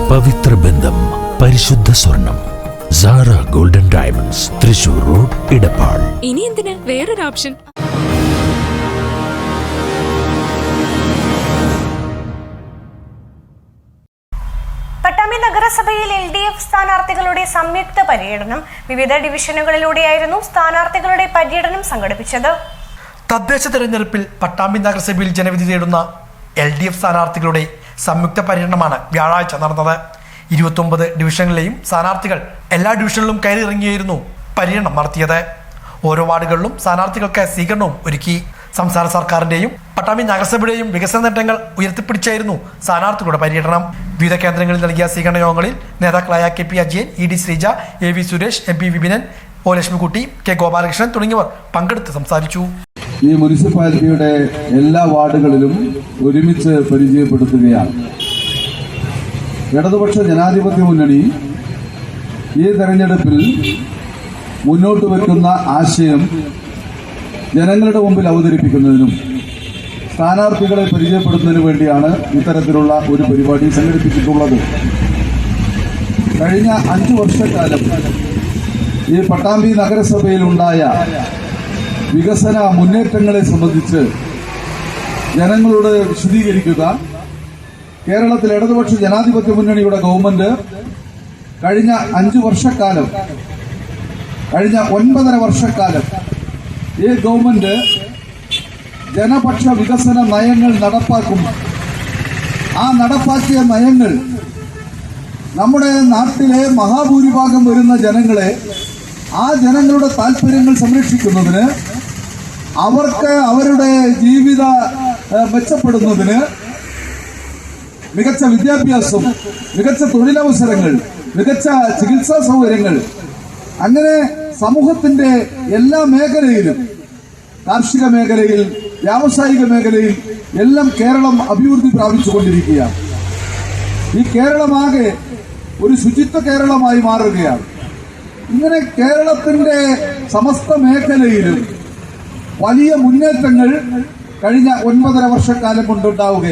പവിത്ര ബന്ധം, പരിശുദ്ധ സ്വർണം. Sara golden diamonds, Thrissur road, Edappal. ഇനി എന്തിന് വേറൊരു ഓപ്ഷൻ? പട്ടാമ്പി നഗരസഭയിൽ LDF സ്ഥാനാർത്ഥികളുടെ സംയുക്ത പര്യടനം. വിവിധ ഡിവിഷനുകളിലൂടെയായിരുന്നു സ്ഥാനാർത്ഥികളുടെ പര്യടനം സംഘടിപ്പിച്ചത്. തദ്ദേശ തെരഞ്ഞെടുപ്പിൽ പട്ടാമ്പി നഗരസഭയിൽ ജനവിധി തേടുന്ന LDF സ്ഥാനാർത്ഥികളുടെ സംയുക്ത പര്യടനമാണ് വ്യാഴാഴ്ച നടന്നത്. 29 ഡിവിഷനുകളിലെയും സ്ഥാനാർത്ഥികൾ എല്ലാ ഡിവിഷനിലും കയറിയിറങ്ങിയായിരുന്നു പര്യടനം നടത്തിയത്. ഓരോ വാർഡുകളിലും സ്ഥാനാർത്ഥികൾക്ക് സ്വീകരണവും ഒരുക്കി. സംസ്ഥാന സർക്കാരിന്റെയും പട്ടാമ്പി നഗരസഭയുടെയും വികസന നേട്ടങ്ങൾ ഉയർത്തിപ്പിടിച്ചായിരുന്നു സ്ഥാനാർത്ഥികളുടെ പര്യടനം. വിവിധ കേന്ദ്രങ്ങളിൽ നൽകിയ സ്വീകരണ യോഗങ്ങളിൽ നേതാക്കളായ KP Ajayan, ED Sreeja, AV Suresh, MP Vipinan, O Lakshmikutty, K Gopalakrishnan തുടങ്ങിയവർ പങ്കെടുത്ത് സംസാരിച്ചു. ഈ മുനിസിപ്പാലിറ്റിയുടെ എല്ലാ വാർഡുകളിലും ഒരുമിച്ച് പരിചയപ്പെടുത്തുകയാണ്. ഇടതുപക്ഷ ജനാധിപത്യ മുന്നണി ഈ തെരഞ്ഞെടുപ്പിൽ മുന്നോട്ട് വെക്കുന്ന ആശയം ജനങ്ങളുടെ മുമ്പിൽ അവതരിപ്പിക്കുന്നതിനും സ്ഥാനാർത്ഥികളെ പരിചയപ്പെടുത്തുന്നതിനു വേണ്ടിയാണ് ഇത്തരത്തിലുള്ള ഒരു പരിപാടി സംഘടിപ്പിച്ചിട്ടുള്ളത്. കഴിഞ്ഞ 5 വർഷക്കാലം ഈ പട്ടാമ്പി നഗരസഭയിലുണ്ടായ വികസന മുന്നേറ്റങ്ങളെ സംബന്ധിച്ച് ജനങ്ങളോട് വിശദീകരിക്കുക. കേരളത്തിൽ ഇടതുപക്ഷ ജനാധിപത്യ മുന്നണിയുടെ ഗവൺമെന്റ് കഴിഞ്ഞ 5 വർഷക്കാലം, കഴിഞ്ഞ 9.5 വർഷക്കാലം ഈ ഗവൺമെന്റ് ജനപക്ഷ വികസന നയങ്ങൾ നടപ്പാക്കും. ആ നടപ്പാക്കിയ നയങ്ങൾ നമ്മുടെ നാട്ടിലെ മഹാഭൂരിഭാഗം വരുന്ന ജനങ്ങളെ, ആ ജനങ്ങളുടെ താല്പര്യങ്ങൾ സംരക്ഷിക്കുന്നതിന്, അവർക്ക് അവരുടെ ജീവിത മെച്ചപ്പെടുന്നതിന് മികച്ച വിദ്യാഭ്യാസം, മികച്ച തൊഴിലവസരങ്ങൾ, മികച്ച ചികിത്സാ സൗകര്യങ്ങൾ, അങ്ങനെ സമൂഹത്തിന്റെ എല്ലാ മേഖലയിലും, കാർഷിക മേഖലയിൽ, വ്യാവസായിക മേഖലയിൽ എല്ലാം കേരളം അഭിവൃദ്ധി പ്രാപിച്ചുകൊണ്ടിരിക്കുകയാണ്. ഈ കേരളമാകെ ഒരു ശുചിത്വ കേരളമായി മാറുകയാണ്. ഇങ്ങനെ കേരളത്തിന്റെ സമസ്ത മേഖലയിലും വലിയ മുന്നേറ്റങ്ങൾ കഴിഞ്ഞ 9.5 വർഷക്കാലം കൊണ്ടുണ്ടാവുകയാണ്.